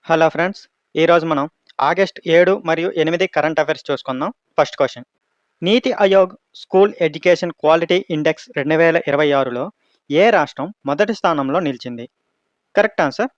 Hello friends. ఈరోజు మనం August 7 మరియు 8 కరెంట్ అఫైర్స్ చూసుకుందాం. First question. NITI Aayog school education quality index 2026లో ఏ రాష్ట్రం మొదటి స్థానంలో నిలిచింది? కరెక్ట్ ఆన్సర్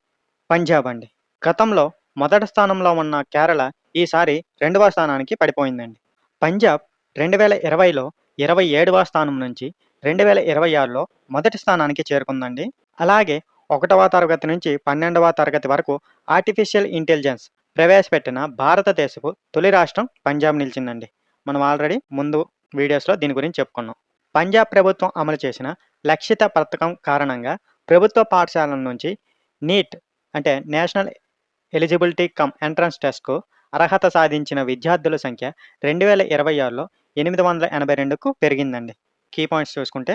పంజాబ్ అండి. గతంలో మొదటి స్థానంలో ఉన్న కేరళ ఈసారి రెండవ స్థానానికి పడిపోయిందండి. పంజాబ్ 2020లో 27వ స్థానం నుంచి 2026లో మొదటి స్థానానికి చేరుకుందండి. అలాగే 1వ తరగతి నుంచి 12వ తరగతి వరకు ఆర్టిఫిషియల్ ఇంటెలిజెన్స్ ప్రవేశపెట్టిన భారతదేశపు తొలి రాష్ట్రం పంజాబ్ నిలిచిందండి. మనం ఆల్రెడీ ముందు వీడియోస్‌లో దీని గురించి చెప్పుకున్నాం. పంజాబ్ ప్రభుత్వం అమలు చేసిన లక్షిత పథకం కారణంగా ప్రభుత్వ పాఠశాలల నుంచి నీట్ అంటే నేషనల్ ఎలిజిబిలిటీ కమ్ ఎంట్రన్స్ టెస్ట్‌కు అర్హత సాధించిన విద్యార్థుల సంఖ్య 2026లో 882కు పెరిగిందండి. కీ పాయింట్స్ చూసుకుంటే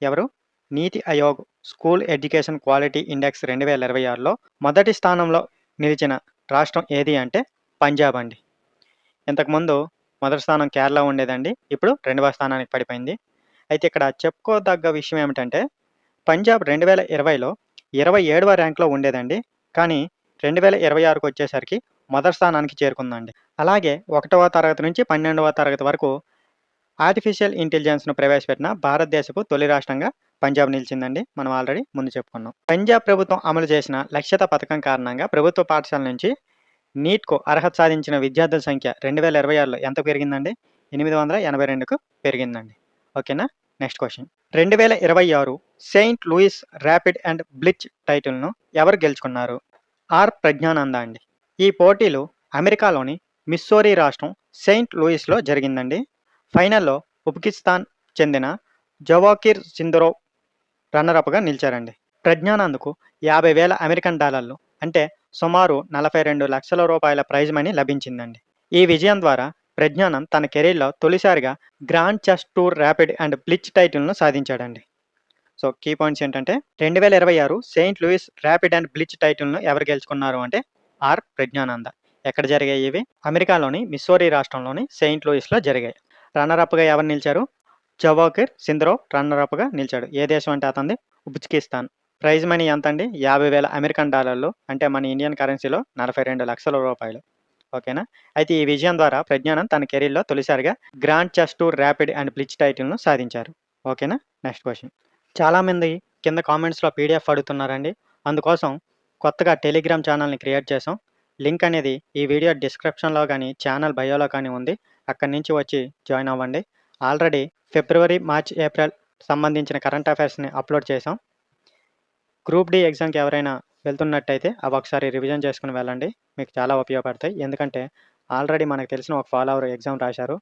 ఎవరు? NITI Aayog school education quality index 2026లో మొదటి స్థానంలో నిలిచిన రాష్ట్రం ఏది అంటే పంజాబ్ అండి. ఇంతకుముందు మొదటి స్థానం కేరళ ఉండేదండి. ఇప్పుడు రెండవ స్థానానికి పడిపోయింది. అయితే ఇక్కడ చెప్పుకోదగ్గ విషయం ఏమిటంటే పంజాబ్ 2020లో 27వ ర్యాంక్‌లో ఉండేదండి. కానీ 2026కి వచ్చేసరికి మొదటి స్థానానికి చేరుకుందండి. అలాగే 1వ తరగతి నుంచి 12వ తరగతి వరకు ఆర్టిఫిషియల్ ఇంటెలిజెన్స్‌ను ప్రవేశపెట్టిన భారతదేశపు తొలి రాష్ట్రంగా పంజాబ్ నిలిచిందండి. మనం ఆల్రెడీ ముందు చెప్పుకున్నాం. పంజాబ్ ప్రభుత్వం అమలు చేసిన లక్షిత పథకం కారణంగా ప్రభుత్వ పాఠశాల నుంచి నీట్‌కు అర్హత సాధించిన విద్యార్థుల సంఖ్య 2026లో ఎంత పెరిగిందండి? 882కు పెరిగిందండి. ఓకేనా? Next question. 2026 Saint Louis rapid and blitz టైటిల్‌ను ఎవరు గెలుచుకున్నారు? ఆర్. ప్రజ్ఞానంద అండి. ఈ పోటీలు అమెరికాలోని మిస్సోరీ రాష్ట్రం సెయింట్ లూయిస్‌లో జరిగిందండి. ఫైనల్‌లో ఉజ్బెకిస్తాన్ చెందిన జవాకిర్ సిందరోవ్ రన్నరప్‌గా నిలిచారండి. ప్రజ్ఞానంద్‌కు 50,000 అమెరికన్ డాలర్లు అంటే సుమారు 42 లక్షల రూపాయల ప్రైజ్ మనీ లభించిందండి. ఈ విజయం ద్వారా ప్రజ్ఞానంద్ తన కెరీర్‌లో తొలిసారిగా Grand Chess Tour rapid and blitz టైటిల్‌ను సాధించాడండి. సో, కీ పాయింట్స్ ఏంటంటే 2026 Saint Louis rapid and blitz టైటిల్‌ను ఎవరు గెలుచుకున్నారు అంటే ఆర్. ప్రజ్ఞానంద. ఎక్కడ జరిగాయి ఇవి? అమెరికాలోని మిస్సోరీ రాష్ట్రంలోని సెయింట్ లూయిస్‌లో జరిగాయి. రన్నరప్‌గా ఎవరు నిలిచారు? జవాకిర్ సిందరోవ్ రన్నరప్‌గా నిలిచాడు. ఏ దేశం అంటే అతనిది? ఉజ్బెకిస్తాన్. ప్రైజ్ మనీ ఎంతండి? 50,000 అమెరికన్ డాలర్లు అంటే మన ఇండియన్ కరెన్సీలో 42 లక్షల రూపాయలు. ఓకేనా? అయితే ఈ విజయం ద్వారా ప్రజ్ఞానంద్ తన కెరీర్‌లో తొలిసారిగా Grand Chess Tour rapid and blitz టైటిల్‌ను సాధించారు. ఓకేనా? Next question. చాలామంది కింద కామెంట్స్‌లో పీడీఎఫ్ అడుగుతున్నారండి. అందుకోసం కొత్తగా టెలిగ్రామ్ ఛానల్‌ని క్రియేట్ చేసాం. లింక్ అనేది ఈ వీడియో డిస్క్రిప్షన్‌లో గాని, ఛానల్ బయోలో కానీ ఉంది. అక్కడి నుంచి వచ్చి జాయిన్ అవ్వండి. ఆల్రెడీ ఫిబ్రవరి, మార్చ్, ఏప్రిల్ సంబంధించిన కరెంట్ అఫైర్స్‌ని అప్లోడ్ చేసాం. గ్రూప్ డి ఎగ్జామ్‌కి ఎవరైనా వెళ్తున్నట్టయితే అవి ఒకసారి రివిజన్ చేసుకొని వెళ్ళండి. మీకు చాలా ఉపయోగపడతాయి. ఎందుకంటే ఆల్రెడీ మనకు తెలిసిన ఒక ఫాలోవర్ ఎగ్జామ్ రాశారు.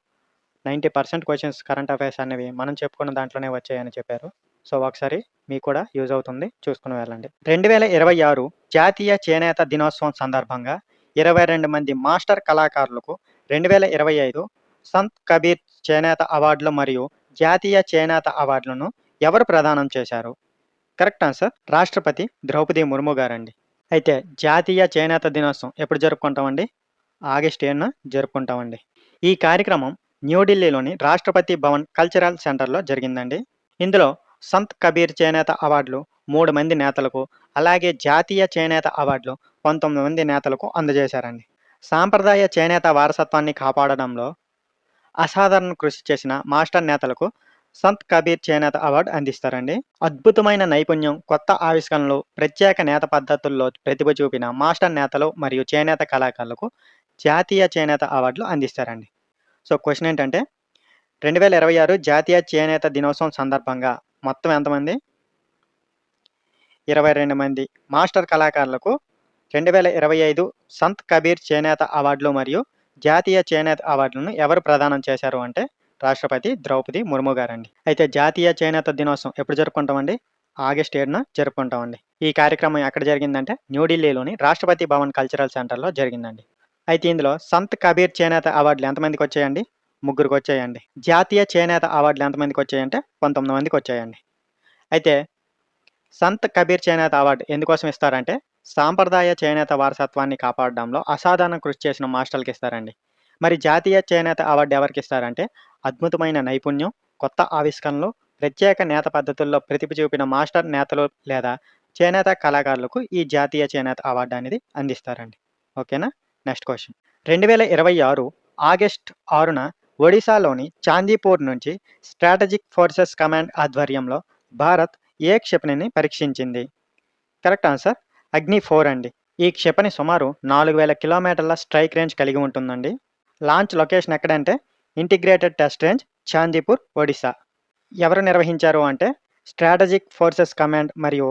90% క్వెషన్స్ కరెంట్ అఫైర్స్ అనేవి మనం చెప్పుకున్న దాంట్లోనే వచ్చాయని చెప్పారు. సో, ఒకసారి మీకు కూడా యూజ్ అవుతుంది. చూసుకొని వెళ్ళండి. 2026 జాతీయ చేనేత దినోత్సవం సందర్భంగా 22 మంది మాస్టర్ కళాకారులకు 2025 సంత్ కబీర్ చేనేత అవార్డులు మరియు జాతీయ చేనేత అవార్డులను ఎవరు ప్రదానం చేశారు? కరెక్ట్ ఆన్సర్ రాష్ట్రపతి ద్రౌపది ముర్ము గారండి. అయితే జాతీయ చేనేత దినోత్సవం ఎప్పుడు జరుపుకుంటామండి? ఆగస్ట్ 7న జరుపుకుంటామండి. ఈ కార్యక్రమం న్యూఢిల్లీలోని రాష్ట్రపతి భవన్ కల్చరల్ సెంటర్‌లో జరిగిందండి. ఇందులో సంత్ కబీర్ చేనేత అవార్డులు 3 మంది నేతలకు, అలాగే జాతీయ చేనేత అవార్డులు 19 మంది నేతలకు అందజేశారండి. సాంప్రదాయ చేనేత వారసత్వాన్ని కాపాడడంలో అసాధారణ కృషి చేసిన మాస్టర్ నేతలకు సంత్ కబీర్ చేనేత అవార్డు అందిస్తారండి. అద్భుతమైన నైపుణ్యం, కొత్త ఆవిష్కరణలు, ప్రత్యేక నేత పద్ధతుల్లో ప్రతిభ చూపిన మాస్టర్ నేతలు మరియు చేనేత కళాకారులకు జాతీయ చేనేత అవార్డులు అందిస్తారండి. సో, క్వెషన్ ఏంటంటే 2026 జాతీయ చేనేత దినోత్సవం సందర్భంగా మొత్తం ఎంతమంది? 22 మంది మాస్టర్ కళాకారులకు 2025 సంత్ కబీర్ చేనేత అవార్డులు మరియు జాతీయ చేనేత అవార్డులను ఎవరు ప్రదానం చేశారు అంటే రాష్ట్రపతి ద్రౌపది ముర్ము గారండి. అయితే జాతీయ చేనేత దినోత్సవం ఎప్పుడు జరుపుకుంటామండి? ఆగస్ట్ 7న జరుపుకుంటామండి. ఈ కార్యక్రమం ఎక్కడ జరిగిందంటే న్యూఢిల్లీలోని రాష్ట్రపతి భవన్ కల్చరల్ సెంటర్‌లో జరిగిందండి. అయితే ఇందులో సంత్ కబీర్ చేనేత అవార్డులు ఎంతమందికి వచ్చాయండి? ముగ్గురికి వచ్చాయండి. జాతీయ చేనేత అవార్డులు ఎంతమందికి వచ్చాయంటే 19 మందికి వచ్చాయండి. అయితే సంత్ కబీర్ చేనేత అవార్డు ఎందుకోసం ఇస్తారంటే సాంప్రదాయ చేనేత వారసత్వాన్ని కాపాడడంలో అసాధారణ కృషి చేసిన మాస్టర్‌లకి ఇస్తారండి. మరి జాతీయ చేనేత అవార్డు ఎవరికి ఇస్తారంటే అద్భుతమైన నైపుణ్యం, కొత్త ఆవిష్కరణలు, ప్రత్యేక నేత పద్ధతుల్లో ప్రతిభ చూపిన మాస్టర్ నేతలు లేదా చేనేత కళాకారులకు ఈ జాతీయ చేనేత అవార్డు అనేది అందిస్తారండి. ఓకేనా? Next question. 2026 ఆగస్ట్ 6న ఒడిశాలోని చాందీపూర్ నుంచి స్ట్రాటజిక్ ఫోర్సెస్ కమాండ్ ఆధ్వర్యంలో భారత్ ఏ క్షిపణిని పరీక్షించింది? కరెక్ట్ ఆన్సర్ అగ్ని-4 అండి. ఈ క్షిపణి సుమారు 4000 కిలోమీటర్ల స్ట్రైక్ రేంజ్ కలిగి ఉంటుందండి. లాంచ్ లొకేషన్ ఎక్కడంటే integrated test range Chandipur, Odisha. ఎవరు నిర్వహించారు అంటే స్ట్రాటజిక్ ఫోర్సెస్ కమాండ్ మరియు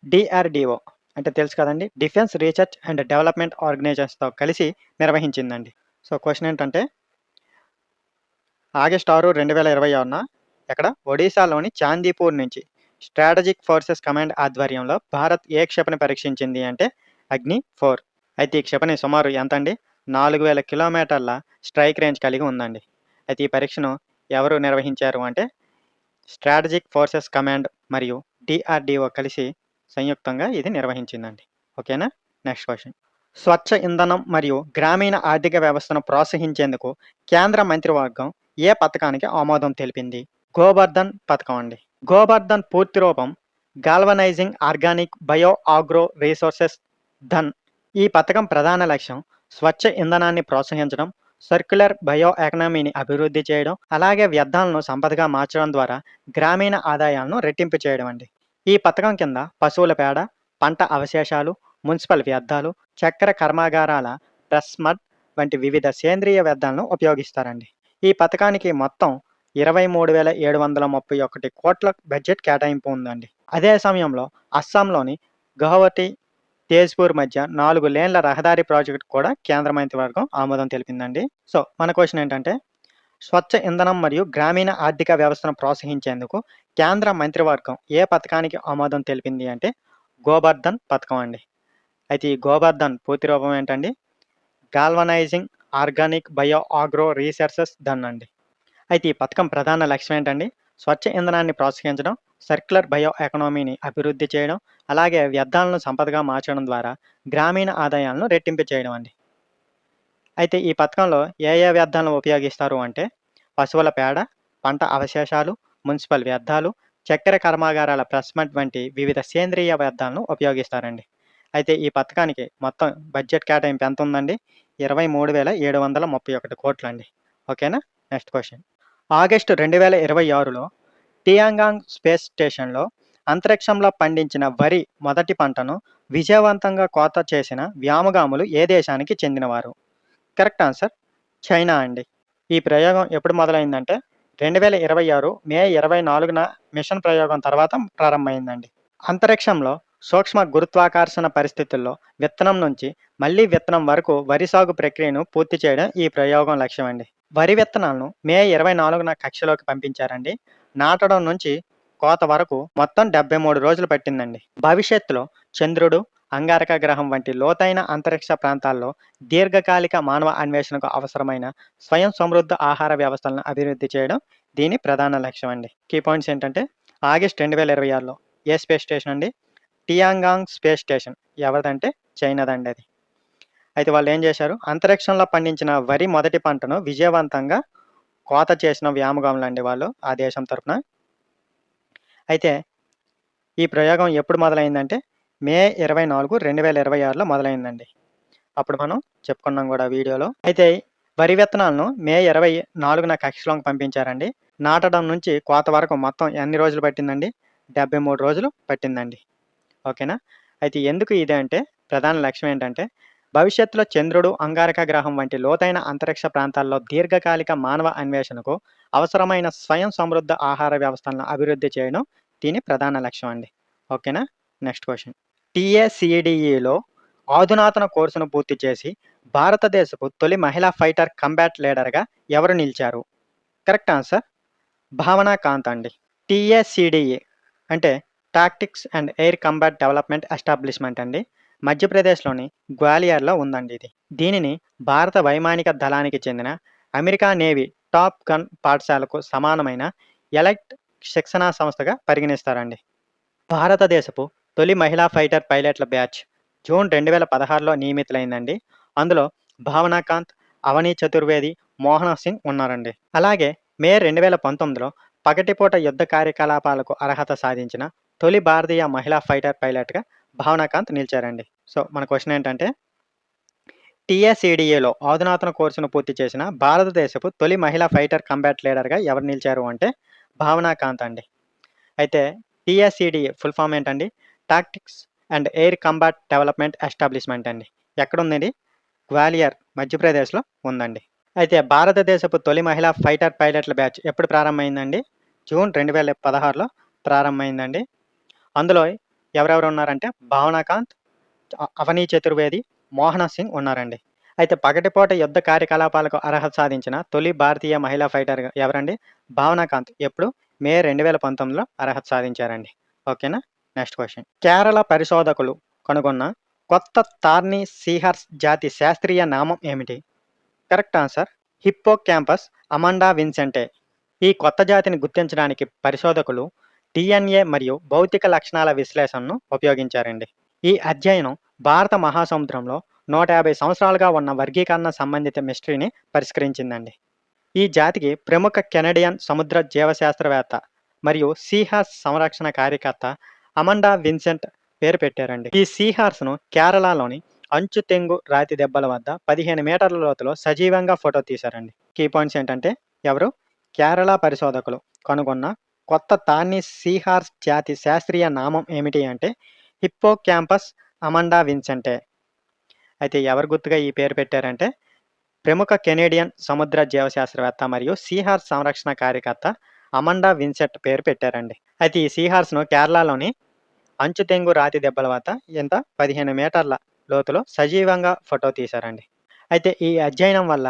డిఆర్డిఓ అంటే తెలుసు కదండి, డిఫెన్స్ రీసెర్చ్ అండ్ డెవలప్మెంట్ ఆర్గనైజేషన్స్తో కలిసి నిర్వహించిందండి. సో క్వశ్చన్ ఏంటంటే ఆగస్ట్ 6, 2026న ఎక్కడ ఒడిశాలోని చాందీపూర్ నుంచి స్ట్రాటజిక్ ఫోర్సెస్ కమాండ్ ఆధ్వర్యంలో భారత్ ఏ క్షిపణి పరీక్షించింది అంటే అగ్ని-4. అయితే ఈ క్షిపణి సుమారు ఎంత అండి? 4000 కిలోమీటర్ల స్ట్రైక్ రేంజ్ కలిగి ఉందండి. అయితే ఈ పరీక్షను ఎవరు నిర్వహించారు అంటే స్ట్రాటజిక్ ఫోర్సెస్ కమాండ్ మరియు డిఆర్డిఓ కలిసి సంయుక్తంగా ఇది నిర్వహించిందండి. ఓకేనా? Next question. స్వచ్ఛ ఇంధనం మరియు గ్రామీణ ఆర్థిక వ్యవస్థను ప్రోత్సహించేందుకు కేంద్ర మంత్రివర్గం ఏ పథకానికి ఆమోదం తెలిపింది? గోబర్ధన్ పథకం అండి. గోబర్ధన్ పూర్తి రూపం galvanising organic bio agro resources Dhan. ఈ పథకం ప్రధాన లక్ష్యం స్వచ్ఛ ఇంధనాన్ని ప్రోత్సహించడం, సర్క్యులర్ బయో ఎకనామీని అభివృద్ధి చేయడం, అలాగే వ్యర్థాలను సంపదగా మార్చడం ద్వారా గ్రామీణ ఆదాయాలను రెట్టింపు చేయడం అండి. ఈ పథకం కింద పశువుల పేడ, పంట అవశేషాలు, మున్సిపల్ వ్యర్థాలు, చక్కెర కర్మాగారాల ప్రెస్ మడ్ వంటి వివిధ సేంద్రియ వ్యర్థాలను ఉపయోగిస్తారండి. ఈ పథకానికి మొత్తం 23,731 కోట్ల బడ్జెట్ కేటాయింపు ఉందండి. అదే సమయంలో అస్సాంలోని గౌహతి, తేజ్పూర్ మధ్య 4 లేన్ల రహదారి ప్రాజెక్టు కూడా కేంద్ర మంత్రివర్గం ఆమోదం తెలిపిందండి. సో మన క్వశ్చన్ ఏంటంటే స్వచ్ఛ ఇంధనం మరియు గ్రామీణ ఆర్థిక వ్యవస్థను ప్రోత్సహించేందుకు కేంద్ర మంత్రివర్గం ఏ పథకానికి ఆమోదం తెలిపింది అంటే గోబర్ధన్ పథకం అండి. అయితే ఈ గోబర్ధన్ పూర్తి రూపం ఏంటండి? Galvanising organic bio agro resources Dhan అండి. అయితే ఈ పథకం ప్రధాన లక్ష్యం ఏంటండి? స్వచ్ఛ ఇంధనాన్ని ప్రోత్సహించడం, సర్క్యులర్ బయో ఎకనామీని అభివృద్ధి చేయడం, అలాగే వ్యర్థాలను సంపదగా మార్చడం ద్వారా గ్రామీణ ఆదాయాలను రెట్టింపు చేయడం అండి. అయితే ఈ పథకంలో ఏ ఏ వ్యర్థాలను ఉపయోగిస్తారు అంటే పశువుల పేడ, పంట అవశేషాలు, మున్సిపల్ వ్యర్థాలు, చక్కెర కర్మాగారాల ప్రెస్మట్ వంటి వివిధ సేంద్రియ వ్యర్థాలను ఉపయోగిస్తారండి. అయితే ఈ పథకానికి మొత్తం బడ్జెట్ కేటాయింపు ఎంత ఉందండి? 23,731 కోట్లండి. ఓకేనా? Next question. ఆగస్టు 2026లో టియాంగాంగ్ స్పేస్ స్టేషన్లో అంతరిక్షంలో పండించిన వరి మొదటి పంటను విజయవంతంగా కోత చేసిన వ్యోమగాములు ఏ దేశానికి చెందినవారు? కరెక్ట్ ఆన్సర్ చైనా అండి. ఈ ప్రయోగం ఎప్పుడు మొదలైందంటే 2026 మే 24న మిషన్ ప్రయోగం తర్వాత ప్రారంభమైందండి. అంతరిక్షంలో సూక్ష్మ గురుత్వాకర్షణ పరిస్థితుల్లో విత్తనం నుంచి మళ్లీ విత్తనం వరకు వరి సాగు ప్రక్రియను పూర్తి చేయడం ఈ ప్రయోగం లక్ష్యం అండి. వరి విత్తనాలను మే 24న కక్షలోకి పంపించారండి. నాటడం నుంచి కోత వరకు మొత్తం 73 రోజులు పట్టిందండి. భవిష్యత్తులో చంద్రుడు, అంగారక గ్రహం వంటి లోతైన అంతరిక్ష ప్రాంతాల్లో దీర్ఘకాలిక మానవ అన్వేషణకు అవసరమైన స్వయం సమృద్ధ ఆహార వ్యవస్థలను అభివృద్ధి చేయడం దీని ప్రధాన లక్ష్యం అండి. కీ పాయింట్స్ ఏంటంటే ఆగస్ట్ 2026లో ఏ స్పేస్ స్టేషన్ అండి? Tiangong space station. ఎవరిదంటే చైనాదండి అది. అయితే వాళ్ళు ఏం చేశారు? అంతరిక్షంలో పండించిన వరి మొదటి పంటను విజయవంతంగా కోత చేసిన వ్యోమగాములండి వాళ్ళు ఆ దేశం తరపున. అయితే ఈ ప్రయోగం ఎప్పుడు మొదలైందంటే మే 24, 2026లో మొదలైందండి. అప్పుడు మనం చెప్పుకున్నాం కూడా వీడియోలో. అయితే వరి విత్తనాలను మే 24న కక్షలోకి పంపించారండి. నాటడం నుంచి కోత వరకు మొత్తం ఎన్ని రోజులు పట్టిందండి? 73 రోజులు పట్టిందండి. ఓకేనా? అయితే ఎందుకు ఇదే అంటే ప్రధాన లక్ష్యం ఏంటంటే భవిష్యత్తులో చంద్రుడు, అంగారక గ్రహం వంటి లోతైన అంతరిక్ష ప్రాంతాల్లో దీర్ఘకాలిక మానవ అన్వేషణకు అవసరమైన స్వయం సమృద్ధ ఆహార వ్యవస్థలను అభివృద్ధి చేయడం దీని ప్రధాన లక్ష్యం అండి. ఓకేనా? Next question. టీఏసీడీఈలో అధునాతన కోర్సును పూర్తి చేసి భారతదేశపు తొలి మహిళా ఫైటర్ కంబాట్ లీడర్గా ఎవరు నిలిచారు? కరెక్ట్ ఆన్సర్ భావనా కాంత్ అండి. టీఏసీడీఈ అంటే tactics and air combat development establishment అండి. మధ్యప్రదేశ్లోని గ్వాలియర్లో ఉందండి ఇది. దీనిని భారత వైమానిక దళానికి చెందిన అమెరికా నేవీ టాప్ గన్ పాఠశాలకు సమానమైన ఎలైట్ శిక్షణా సంస్థగా పరిగణిస్తారండి. భారతదేశపు తొలి మహిళా ఫైటర్ పైలట్ల బ్యాచ్ జూన్ 2016లో నియమితులైందండి. అందులో భావనా కాంత్, అవని చతుర్వేది, మోహన సింగ్ ఉన్నారండి. అలాగే మే 2019లో పగటిపూట యుద్ధ కార్యకలాపాలకు అర్హత సాధించిన తొలి భారతీయ మహిళా ఫైటర్ పైలట్‌గా భావనాకాంత్ నిలిచారండి. సో, మన క్వెషన్ ఏంటంటే టీఎస్‌ఈడీఏలో అధునాతన కోర్సును పూర్తి చేసిన భారతదేశపు తొలి మహిళా ఫైటర్ కాంబాట్ లీడర్‌గా ఎవరు నిలిచారు అంటే భావనాకాంత్ అండి. అయితే టీఎస్‌ఈడీఏ ఫుల్ ఫామ్ ఏంటండి? Tactics and air combat development establishment అండి. ఎక్కడుందండి? గ్వాలియర్, మధ్యప్రదేశ్‌లో ఉందండి. అయితే భారతదేశపు తొలి మహిళా ఫైటర్ పైలట్ల బ్యాచ్ ఎప్పుడు ప్రారంభమైందండి? జూన్ 2016లో ప్రారంభమైందండి. అందులో ఎవరెవరు ఉన్నారంటే భావనాకాంత్, అవని చతుర్వేది, మోహన సింగ్ ఉన్నారండి. అయితే పగటిపూట యుద్ధ కార్యకలాపాలకు అర్హత సాధించిన తొలి భారతీయ మహిళా ఫైటర్ ఎవరండి? భావనాకాంత్. ఎప్పుడు? మే 2019లో అర్హత సాధించారండి. ఓకేనా? Next question. కేరళ పరిశోధకులు కనుగొన్న కొత్త తార్ని సీహర్స్ జాతి శాస్త్రీయ నామం ఏమిటి? Correct answer Hippocampus amanda vincente. ఈ కొత్త జాతిని గుర్తించడానికి పరిశోధకులు డిఎన్ఏ మరియు భౌతిక లక్షణాల విశ్లేషణను ఉపయోగించారండి. ఈ అధ్యయనం భారత మహాసముద్రంలో 150 సంవత్సరాలుగా ఉన్న వర్గీకరణ సంబంధిత మిస్టరీని పరిష్కరించిందండి. ఈ జాతికి ప్రముఖ కెనడియన్ సముద్ర జీవశాస్త్రవేత్త మరియు సీహార్స్ సంరక్షణ కార్యకర్త అమాండా విన్సెంట్ పేరు పెట్టారండి. ఈ సీహార్స్ను కేరళలోని అంచుతెంగు రాతి దెబ్బల వద్ద 15 మీటర్ల లోతులో సజీవంగా ఫోటో తీశారండి. కీ పాయింట్స్ ఏంటంటే ఎవరు? కేరళ పరిశోధకులు కనుగొన్న కొత్త తార్ని సీహార్స్ జాతి శాస్త్రీయ నామం ఏమిటి అంటే హిప్పోకాంపస్ అమాండా విన్సెంటే. అయితే ఎవరు గుర్తుగా ఈ పేరు పెట్టారంటే ప్రముఖ కెనేడియన్ సముద్ర జీవశాస్త్రవేత్త మరియు సీహార్స్ సంరక్షణ కార్యకర్త అమాండా విన్సెంట్ పేరు పెట్టారండి. అయితే ఈ సీహార్స్ను కేరళలోని అంచుతెంగు రాతి దెబ్బల వద్ద 15 మీటర్ల లోతులో సజీవంగా ఫోటో తీశారండి. అయితే ఈ అధ్యయనం వల్ల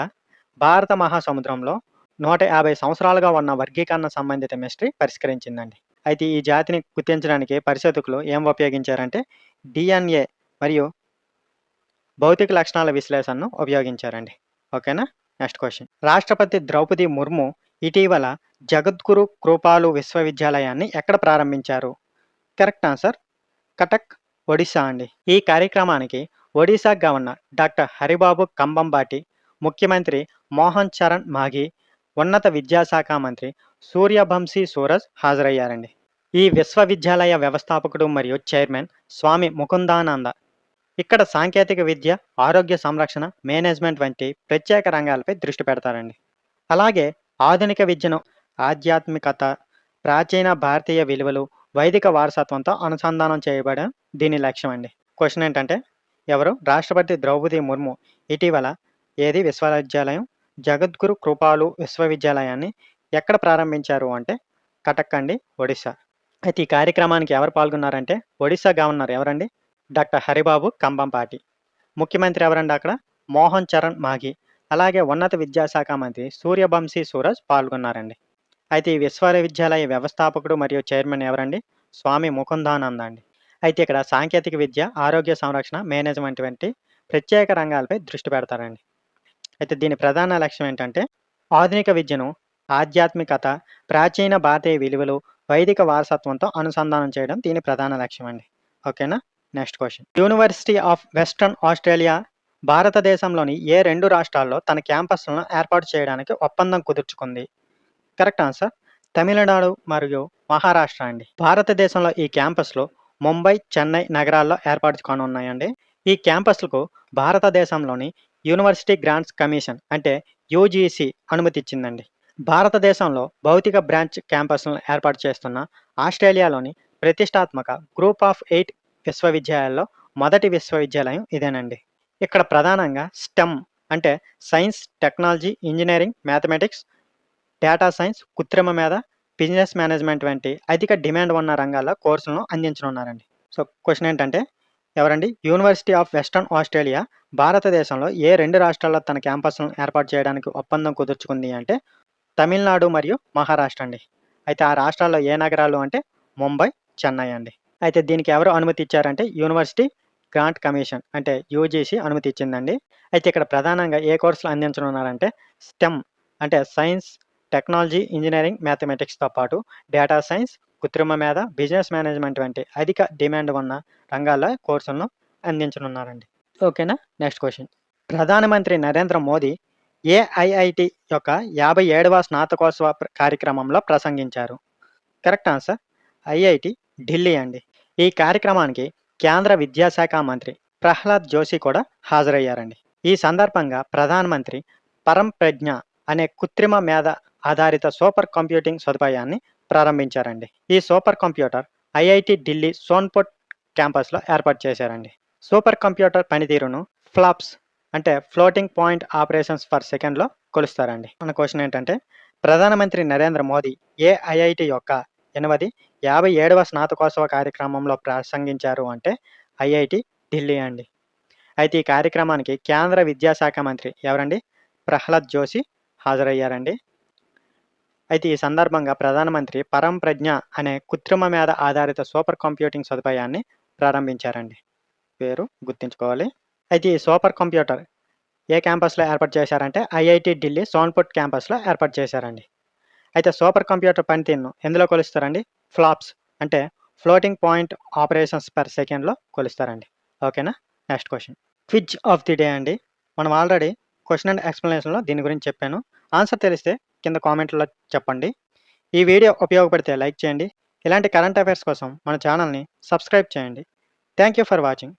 భారత మహాసముద్రంలో 150 సంవత్సరాలుగా ఉన్న వర్గీకరణ సంబంధిత మిస్టరీ పరిష్కరించిందండి. అయితే ఈ జాతిని గుర్తించడానికి పరిశోధకులు ఏం ఉపయోగించారంటే డిఎన్ఏ మరియు భౌతిక లక్షణాల విశ్లేషణను ఉపయోగించారండి. ఓకేనా? Next question. రాష్ట్రపతి ద్రౌపది ముర్ము ఇటీవల జగద్గురు కృపాలు విశ్వవిద్యాలయాన్ని ఎక్కడ ప్రారంభించారు? కరెక్ట్ ఆన్సర్ కటక్, ఒడిశా అండి. ఈ కార్యక్రమానికి ఒడిశా గవర్నర్ డాక్టర్ హరిబాబు కంబంబాటి, ముఖ్యమంత్రి మోహన్ చరణ్ మాఘీ, ఉన్నత విద్యాశాఖ మంత్రి సూర్యవంశీ సూరజ్ హాజరయ్యారండి. ఈ విశ్వవిద్యాలయ వ్యవస్థాపకుడు మరియు చైర్మన్ స్వామి ముకుందానంద ఇక్కడ సాంకేతిక విద్య, ఆరోగ్య సంరక్షణ, మేనేజ్మెంట్ వంటి ప్రత్యేక రంగాలపై దృష్టి పెడతారండి. అలాగే ఆధునిక విద్యను ఆధ్యాత్మికత, ప్రాచీన భారతీయ విలువలు, వైదిక వారసత్వంతో అనుసంధానం చేయబడడం దీని లక్ష్యం అండి. క్వశ్చన్ ఏంటంటే ఎవరు? రాష్ట్రపతి ద్రౌపది ముర్ము ఇటీవల ఏది విశ్వవిద్యాలయం జగద్గురు కృపాలు విశ్వవిద్యాలయాన్ని ఎక్కడ ప్రారంభించారు అంటే కటక్ అండి, ఒడిశా. అయితే ఈ కార్యక్రమానికి ఎవరు పాల్గొన్నారంటే ఒడిశా గవర్నర్ ఎవరండి? డాక్టర్ హరిబాబు కంబంపాటి. ముఖ్యమంత్రి ఎవరండి అక్కడ? మోహన్ చరణ్ మాఘీ. అలాగే ఉన్నత విద్యాశాఖ మంత్రి సూర్యవంశీ సూరజ్ పాల్గొన్నారండి. అయితే ఈ విశ్వవిద్యాలయ వ్యవస్థాపకుడు మరియు చైర్మన్ ఎవరండి? స్వామి ముకుందానంద అండి. అయితే ఇక్కడ సాంకేతిక విద్య, ఆరోగ్య సంరక్షణ, మేనేజ్మెంట్ వంటి ప్రత్యేక రంగాలపై దృష్టి పెడతారండి. అయితే దీని ప్రధాన లక్ష్యం ఏంటంటే ఆధునిక విద్యను ఆధ్యాత్మికత, ప్రాచీన భారతీయ విలువలు, వైదిక వారసత్వంతో అనుసంధానం చేయడం దీని ప్రధాన లక్ష్యం అండి. ఓకేనా? Next question. University of western Australia భారతదేశంలోని ఏ 2 రాష్ట్రాల్లో తన క్యాంపస్లను ఏర్పాటు చేయడానికి ఒప్పందం కుదుర్చుకుంది? కరెక్ట్ ఆన్సర్ తమిళనాడు మరియు మహారాష్ట్ర అండి. భారతదేశంలో ఈ క్యాంపస్లు ముంబై, చెన్నై నగరాల్లో ఏర్పాటు కానున్నాయండి. ఈ క్యాంపస్లకు భారతదేశంలోని యూనివర్సిటీ గ్రాంట్స్ కమిషన్ అంటే యూజీసీ అనుమతి ఇచ్చిందండి. భారతదేశంలో భౌతిక బ్రాంచ్ క్యాంపస్లను ఏర్పాటు చేస్తున్న ఆస్ట్రేలియాలోని ప్రతిష్టాత్మక గ్రూప్ ఆఫ్ 8 విశ్వవిద్యాలయాల్లో మొదటి విశ్వవిద్యాలయం ఇదేనండి. ఇక్కడ ప్రధానంగా స్టెమ్ అంటే science, technology, engineering, mathematics, data science, కృత్రిమ మేధ, బిజినెస్ మేనేజ్మెంట్ వంటి అధిక డిమాండ్ ఉన్న రంగాల్లో కోర్సులను అందించనున్నారండి. సో క్వశ్చన్ ఏంటంటే ఎవరండి? యూనివర్సిటీ ఆఫ్ వెస్ట్రన్ ఆస్ట్రేలియా భారతదేశంలో ఏ 2 రాష్ట్రాల్లో తన క్యాంపస్లను ఏర్పాటు చేయడానికి ఒప్పందం కుదుర్చుకుంది అంటే తమిళనాడు మరియు మహారాష్ట్ర అండి. అయితే ఆ రాష్ట్రాల్లో ఏ నగరాలు అంటే ముంబై, చెన్నై అండి. అయితే దీనికి ఎవరు అనుమతి ఇచ్చారంటే యూనివర్సిటీ గ్రాంట్ కమిషన్ అంటే యూజీసీ అనుమతి ఇచ్చిందండి. అయితే ఇక్కడ ప్రధానంగా ఏ కోర్సులు అందించనున్నారంటే స్టెమ్ అంటే సైన్స్, టెక్నాలజీ, ఇంజనీరింగ్, మ్యాథమెటిక్స్తో పాటు డేటా సైన్స్, కృత్రిమ మేధ, బిజినెస్ మేనేజ్మెంట్ వంటి అధిక డిమాండ్ ఉన్న రంగాల్లో కోర్సులను అందించనున్నారండి. ఓకేనా? Next question. ప్రధానమంత్రి నరేంద్ర మోదీ ఏఐఐటి యొక్క 57వ స్నాతకోత్సవ కార్యక్రమంలో ప్రసంగించారు. కరెక్ట్ ఆన్సర్ ఐఐటి ఢిల్లీ అండి. ఈ కార్యక్రమానికి కేంద్ర విద్యాశాఖ మంత్రి ప్రహ్లాద్ జోషి కూడా హాజరయ్యారండి. ఈ సందర్భంగా ప్రధానమంత్రి పరం ప్రజ్ఞ అనే కృత్రిమ మేధ ఆధారిత సూపర్ కంప్యూటింగ్ సదుపాయాన్ని ప్రారంభించారండి. ఈ సూపర్ కంప్యూటర్ ఐఐటి ఢిల్లీ సోన్పుట్ క్యాంపస్‌లో ఏర్పాటు చేశారండి. సూపర్ కంప్యూటర్ పనితీరును ఫ్లాప్స్ అంటే ఫ్లోటింగ్ పాయింట్ ఆపరేషన్స్ పర్ సెకండ్‌లో కొలుస్తారండి. మన క్వెషన్ ఏంటంటే ప్రధానమంత్రి నరేంద్ర మోదీ ఏ ఐఐటి యొక్క 57వ స్నాతకోత్సవ కార్యక్రమంలో ప్రసంగించారు అంటే ఐఐటి ఢిల్లీ అండి. అయితే ఈ కార్యక్రమానికి కేంద్ర విద్యాశాఖ మంత్రి ఎవరండి? ప్రహ్లాద్ జోషి హాజరయ్యారండి. అయితే ఈ సందర్భంగా ప్రధానమంత్రి పరం ప్రజ్ఞ అనే కృత్రిమ మేధ ఆధారిత సూపర్ కంప్యూటింగ్ సదుపాయాన్ని ప్రారంభించారండి. పేరు గుర్తుంచుకోవాలి. అయితే ఈ సూపర్ కంప్యూటర్ ఏ క్యాంపస్‌లో ఏర్పాటు చేశారంటే ఐఐటి ఢిల్లీ సోన్పుట్ క్యాంపస్‌లో ఏర్పాటు చేశారండి. అయితే సూపర్ కంప్యూటర్ పనితీరును ఎందులో కొలుస్తారండి? ఫ్లాప్స్ అంటే ఫ్లోటింగ్ పాయింట్ ఆపరేషన్స్ పర్ సెకండ్‌లో కొలుస్తారండి. ఓకేనా? Next question. Quiz of the day అండి. మనం ఆల్రెడీ క్వెషన్ అండ్ ఎక్స్‌ప్లనేషన్‌లో దీని గురించి చెప్పాను. ఆన్సర్ తెలిస్తే కింద కామెంట్‌లో చెప్పండి. ఈ వీడియో ఉపయోగపడితే లైక్ చేయండి. ఇలాంటి కరెంట్ అఫైర్స్ కోసం మన ఛానల్‌ని సబ్స్క్రైబ్ చేయండి. Thank you for watching.